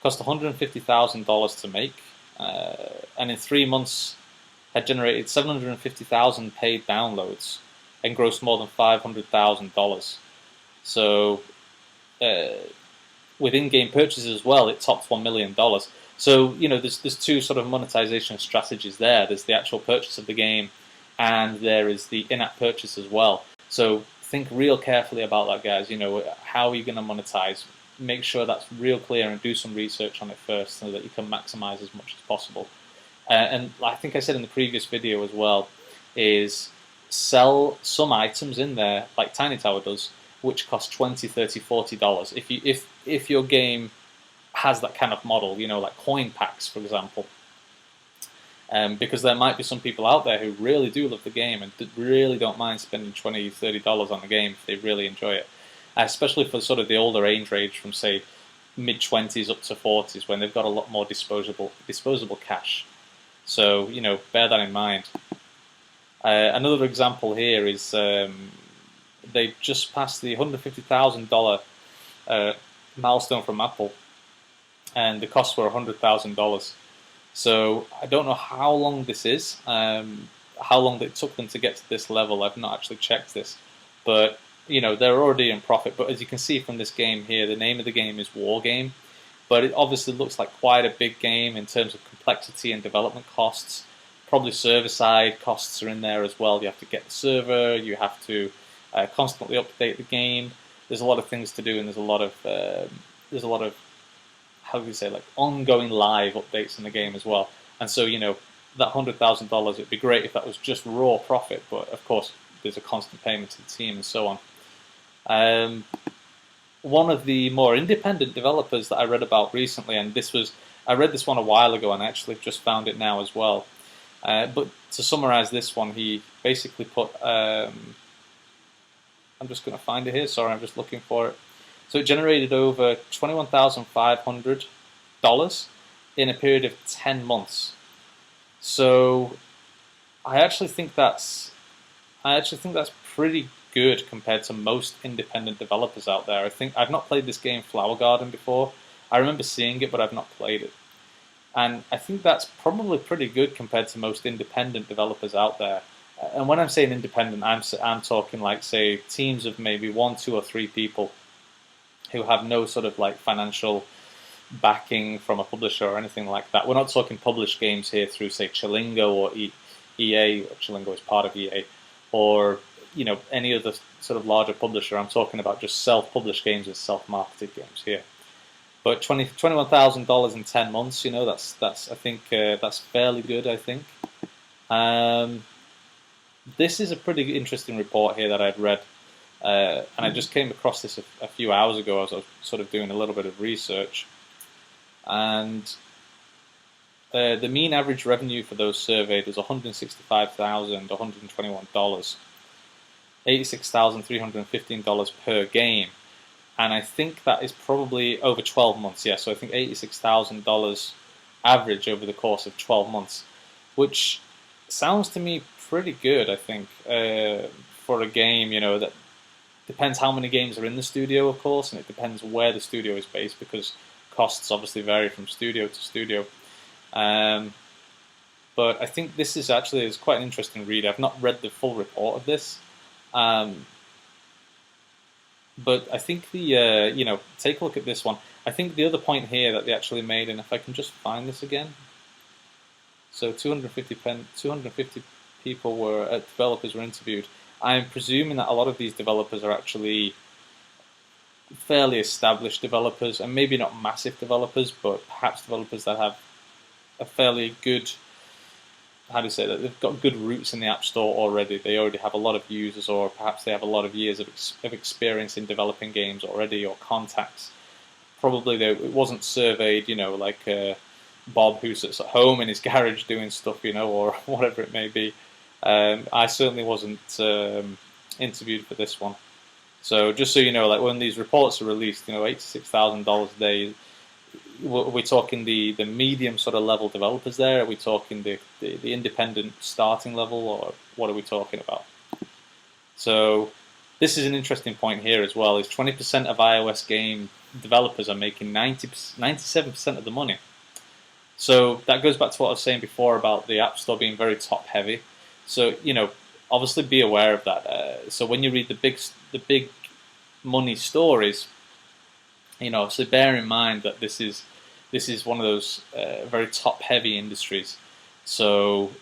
cost $150,000 to make, and in 3 months had generated 750,000 paid downloads and grossed more than $500,000. So with in-game purchases as well, it topped $1 million. So there's two sort of monetization strategies there. There's the actual purchase of the game, and there is the in-app purchase as well. So think real carefully about that, guys. How are you going to monetize? Make sure that's real clear and do some research on it first so that you can maximize as much as possible. And I think I said in the previous video as well, is sell some items in there, like Tiny Tower does, which cost $20, $30, $40. If your game has that kind of model, like coin packs, for example. Because there might be some people out there who really do love the game and really don't mind spending $20, $30 on the game if they really enjoy it. Especially for sort of the older age range from, say, mid-20s up to 40s, when they've got a lot more disposable cash. So, bear that in mind. Another example here is they just passed the $150,000 milestone from Apple, and the costs were $100,000. So I don't know how long this is, how long it took them to get to this level. I've not actually checked this, but they're already in profit. But as you can see from this game here, the name of the game is War Game, but it obviously looks like quite a big game in terms of complexity and development costs. Probably server-side costs are in there as well. You have to get the server, you have to constantly update the game. There's a lot of things to do, and there's a lot of how do you say, like, ongoing live updates in the game as well. And so that $100,000, it'd be great if that was just raw profit, but of course there's a constant payment to the team and so on. One of the more independent developers that I read about recently, and I read this one a while ago and I actually just found it now as well. But to summarize this one, he basically put, I'm just going to find it here, sorry, I'm just looking for it. So it generated over $21,500 in a period of 10 months. So I actually think that's pretty good compared to most independent developers out there. I think I've not played this game Flower Garden before. I remember seeing it, but I've not played it. And I think that's probably pretty good compared to most independent developers out there. And when I'm saying independent, I'm talking like, say, teams of maybe 1, 2, or 3 people who have no sort of like financial backing from a publisher or anything like that. We're not talking published games here through, say, Chilingo or EA. Chilingo is part of EA, or any other sort of larger publisher. I'm talking about just self-published games and self-marketed games here. But $21,000 in 10 months, that's I think that's fairly good. I think this is a pretty interesting report here that I'd read, and I just came across this a few hours ago as I was sort of doing a little bit of research, and the mean average revenue for those surveyed was $165,121, $86,315 per game. And I think that is probably over 12 months, yeah. So I think $86,000 average over the course of 12 months, which sounds to me pretty good, I think, for a game, that depends how many games are in the studio, of course, and it depends where the studio is based, because costs obviously vary from studio to studio. But I think this is quite an interesting read. I've not read the full report of this. But I think take a look at this one. I think the other point here that they actually made, and if I can just find this again. So 250 people developers were interviewed. I'm presuming that a lot of these developers are actually fairly established developers, and maybe not massive developers, but perhaps developers that have a fairly good, how do you say that, they've got good roots in the App Store already. They already have a lot of users, or perhaps they have a lot of years of experience in developing games already, or contacts. Probably it wasn't surveyed, like Bob who sits at home in his garage doing stuff, or whatever it may be. I certainly wasn't interviewed for this one. So just so you know, like when these reports are released, $86,000 a day, are we talking the medium sort of level developers there? Are we talking the independent starting level, or what are we talking about? So this is an interesting point here as well, is 20% of iOS game developers are making 97% of the money. So that goes back to what I was saying before about the App Store being very top heavy. So obviously be aware of that. So when you read the big money stories, obviously bear in mind that this is one of those very top heavy industries. So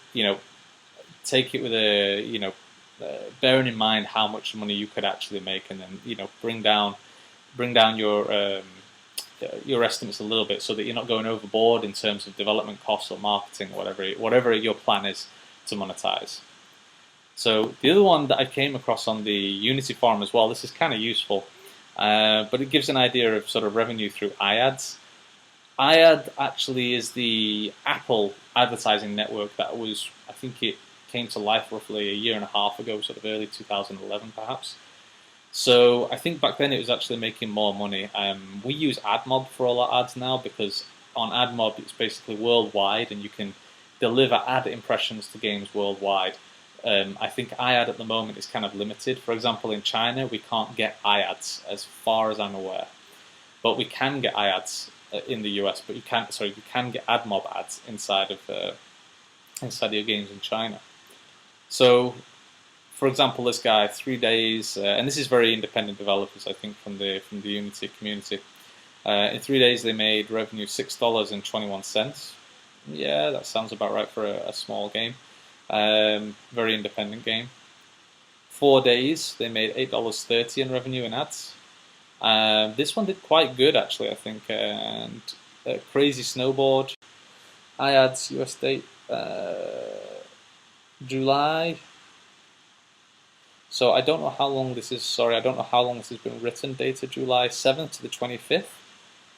take it with bearing in mind how much money you could actually make, and then bring down your estimates a little bit so that you're not going overboard in terms of development costs or marketing or whatever your plan is to monetize. So the other one that I came across on the Unity forum as well, this is kind of useful, but it gives an idea of sort of revenue through iAds. iAd actually is the Apple advertising network that was, I think it came to life roughly a year and a half ago, sort of early 2011 perhaps. So I think back then it was actually making more money. We use AdMob for all our ads now, because on AdMob it's basically worldwide and you can deliver ad impressions to games worldwide. I think iAd at the moment is kind of limited. For example, in China we can't get iAds as far as I'm aware, but we can get iAds in the US. But you can get AdMob ads inside of your games in China. So, for example, this guy, 3 days, and this is very independent developers, I think, from the Unity community. In 3 days, they made revenue $6.21. Yeah, that sounds about right for a small game. Very independent game. 4 days, they made $8.30 in revenue in ads. This one did quite good, actually, I think. And Crazy Snowboard, iAds US date, July. So I don't know how long this is. Sorry, I don't know how long this has been written. Dated July 7th to the 25th.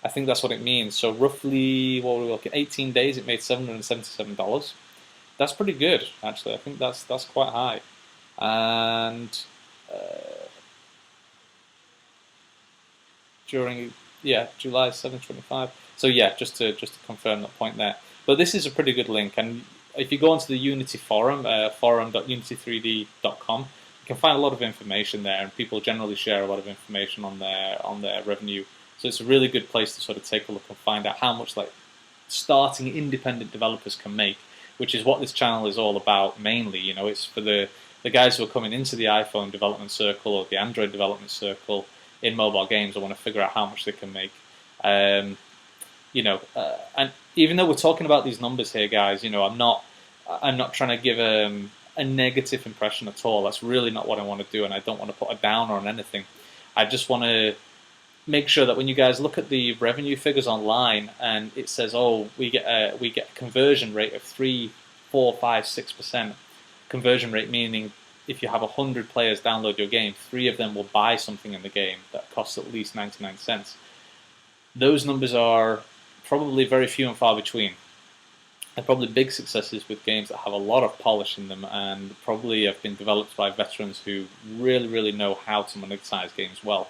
I think that's what it means. So roughly, what were we looking? 18 days. It made $777. That's pretty good, actually. I think that's quite high. And during July 7th, So yeah, just to confirm that point there. But this is a pretty good link, and if you go onto the Unity forum, forum.unity3d.com. You can find a lot of information there, and people generally share a lot of information on their revenue. So it's a really good place to sort of take a look and find out how much starting independent developers can make, which is what this channel is all about mainly. It's for the guys who are coming into the iPhone development circle or the Android development circle in mobile games. I want to figure out how much they can make. And even though we're talking about these numbers here, guys, I'm not trying to give a negative impression at all. That's really not what I want to do, and I don't want to put a downer on anything. I just want to make sure that when you guys look at the revenue figures online and it says, oh, we get a conversion rate of 3, 4, 5, 6%. Conversion rate meaning if you have 100 players download your game, 3 of them will buy something in the game that costs at least 99 cents. Those numbers are probably very few and far between. They're probably big successes with games that have a lot of polish in them and probably have been developed by veterans who really, really know how to monetize games well.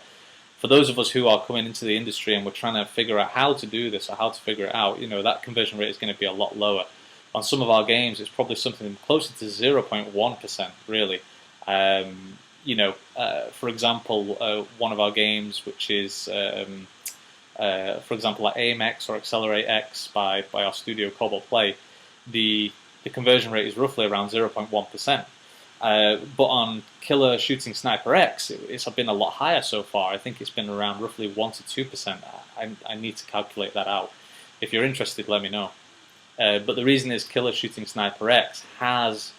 For those of us who are coming into the industry and we're trying to figure out how to do this or how to figure it out, that conversion rate is going to be a lot lower. On some of our games, it's probably something closer to 0.1%, really. For example, one of our games, which is, for example, like AimX or Accelerate X by our studio Cobalt, the conversion rate is roughly around 0.1%. But on Killer Shooting Sniper X, it's been a lot higher so far. I think it's been around roughly 1 to 2%. I need to calculate that out. If you're interested, let me know. But the reason is Killer Shooting Sniper X has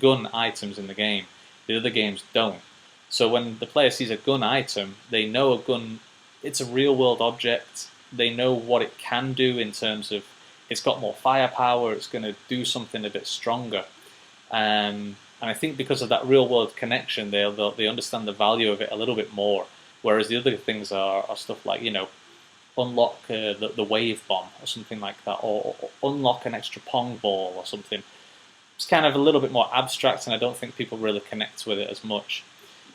gun items in the game. The other games don't. So when the player sees a gun item, they know a gun, it's a real-world object. They know what it can do in terms of it's got more firepower, it's going to do something a bit stronger. And I think because of that real-world connection, they understand the value of it a little bit more. Whereas the other things are stuff like, unlock the wave bomb or something like that, or unlock an extra pong ball or something. It's kind of a little bit more abstract, and I don't think people really connect with it as much.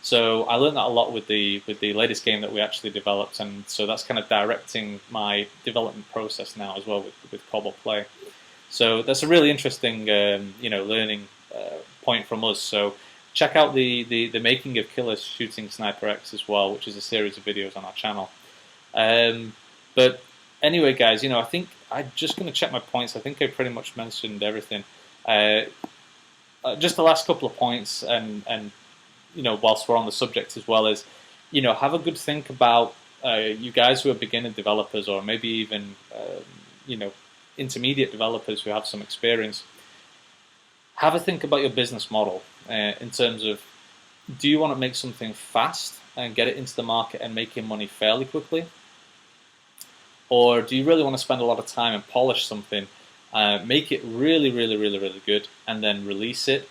So I learned that a lot with the latest game that we actually developed, and so that's kind of directing my development process now as well with Cobalt Play. So that's a really interesting learning point from us. So check out the making of Killer Shooting Sniper X as well, which is a series of videos on our channel. But anyway, guys, I think I'm just going to check my points. I think I pretty much mentioned everything. Just the last couple of points, and whilst we're on the subject as well, is have a good think about you guys who are beginner developers, or maybe even intermediate developers who have some experience. Have a think about your business model in terms of, do you want to make something fast and get it into the market and making money fairly quickly? Or do you really want to spend a lot of time and polish something, make it really, really, really, really good, and then release it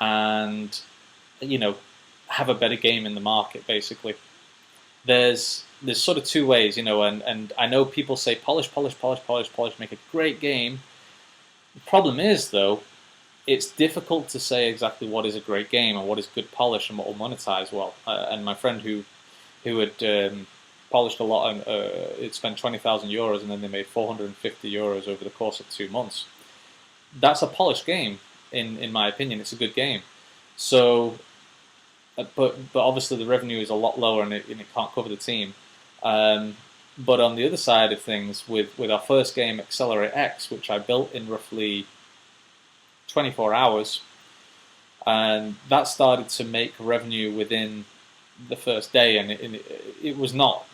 and, have a better game in the market, basically? There's sort of two ways, and I know people say polish, polish, polish, polish, polish, make a great game. The problem is, though, it's difficult to say exactly what is a great game and what is good polish and what will monetize well. And my friend who had polished a lot and it spent 20,000 euros and then they made 450 euros over the course of 2 months. That's a polished game, in my opinion. It's a good game. So, but obviously the revenue is a lot lower and it can't cover the team. But on the other side of things, with our first game, Accelerate X, which I built in roughly 24 hours, and that started to make revenue within the first day, and it was not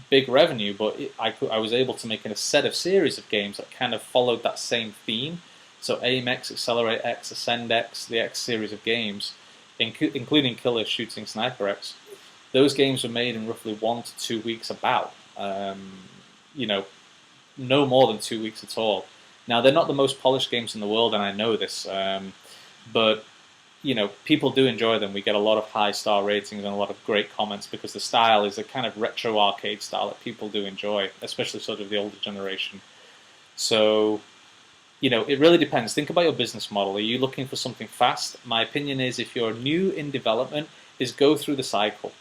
big revenue, but I was able to make a set of series of games that kind of followed that same theme. So Aim X, Accelerate X, Ascend X, the X series of games, including Killer Shooting Sniper X. Those games were made in roughly 1 to 2 weeks, about no more than 2 weeks at all. Now, they're not the most polished games in the world, and I know this, but people do enjoy them. We get a lot of high-star ratings and a lot of great comments because the style is a kind of retro arcade style that people do enjoy, especially sort of the older generation. So, it really depends. Think about your business model. Are you looking for something fast? My opinion is, if you're new in development, is go through the cycle.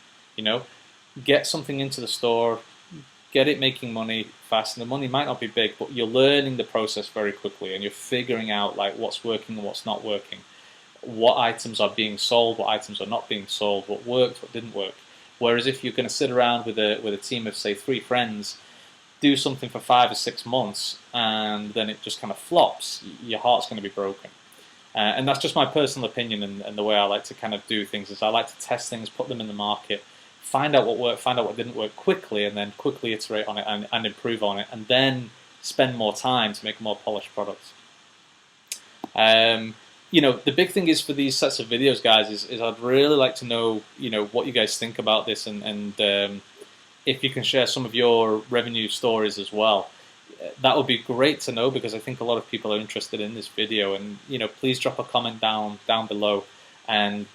Get something into the store, get it making money fast, and the money might not be big, but you're learning the process very quickly, and you're figuring out like what's working and what's not working, what items are being sold, what items are not being sold, what worked, what didn't work. Whereas if you're going to sit around with a team of, say, 3 friends, do something for 5 or 6 months, and then it just kind of flops, your heart's going to be broken. And that's just my personal opinion, and the way I like to kind of do things is I like to test things, put them in the market, find out what worked, find out what didn't work quickly, and then quickly iterate on it and improve on it, and then spend more time to make a more polished product. The big thing is for these sets of videos, guys, is I'd really like to know, what you guys think about this, and if you can share some of your revenue stories as well. That would be great to know, because I think a lot of people are interested in this video, and please drop a comment down below, and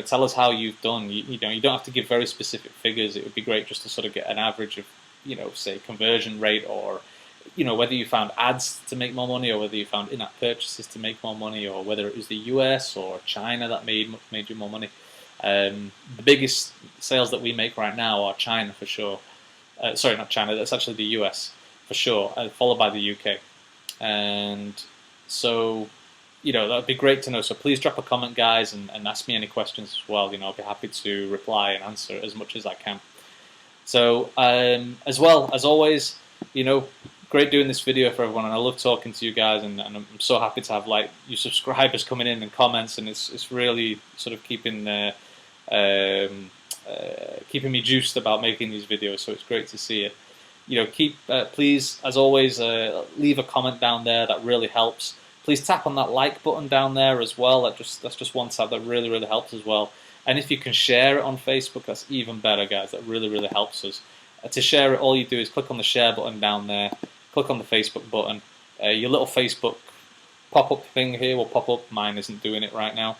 tell us how you've done. You don't have to give very specific figures. It would be great just to sort of get an average of, say, conversion rate, or whether you found ads to make more money, or whether you found in-app purchases to make more money, or whether it was the US or China that made you more money. The biggest sales that we make right now are China, for sure. Sorry, not China. That's actually the US, for sure, followed by the UK. And so, that would be great to know. So please drop a comment, guys, and ask me any questions as well. I'll be happy to reply and answer as much as I can. So, as well, as always, great doing this video for everyone, and I love talking to you guys, and I'm so happy to have you subscribers coming in and comments, and it's really sort of keeping me juiced about making these videos. So it's great to see it. Please, as always, leave a comment down there. That really helps. Please tap on that like button down there as well. That's just one tab that really, really helps as well. And if you can share it on Facebook, that's even better, guys. That really, really helps us. To share it, all you do is click on the share button down there, click on the Facebook button. Your little Facebook pop-up thing here will pop up. Mine isn't doing it right now.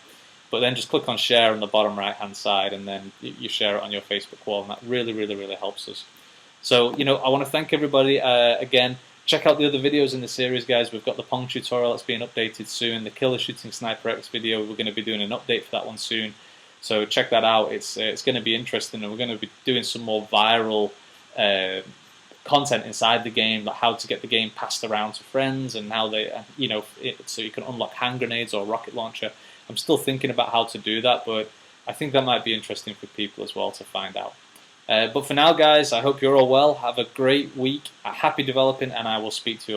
But then just click on share on the bottom right-hand side, and then you share it on your Facebook wall, and that really, really, really helps us. So, I want to thank everybody again. Check out the other videos in the series, guys. We've got the Pong tutorial that's being updated soon. The Killer Shooting Sniper X video, we're going to be doing an update for that one soon. So check that out. It's going to be interesting, and we're going to be doing some more viral content inside the game, like how to get the game passed around to friends, and how they, so you can unlock hand grenades or rocket launcher. I'm still thinking about how to do that, but I think that might be interesting for people as well to find out. But for now, guys, I hope you're all well. Have a great week. Happy developing, and I will speak to you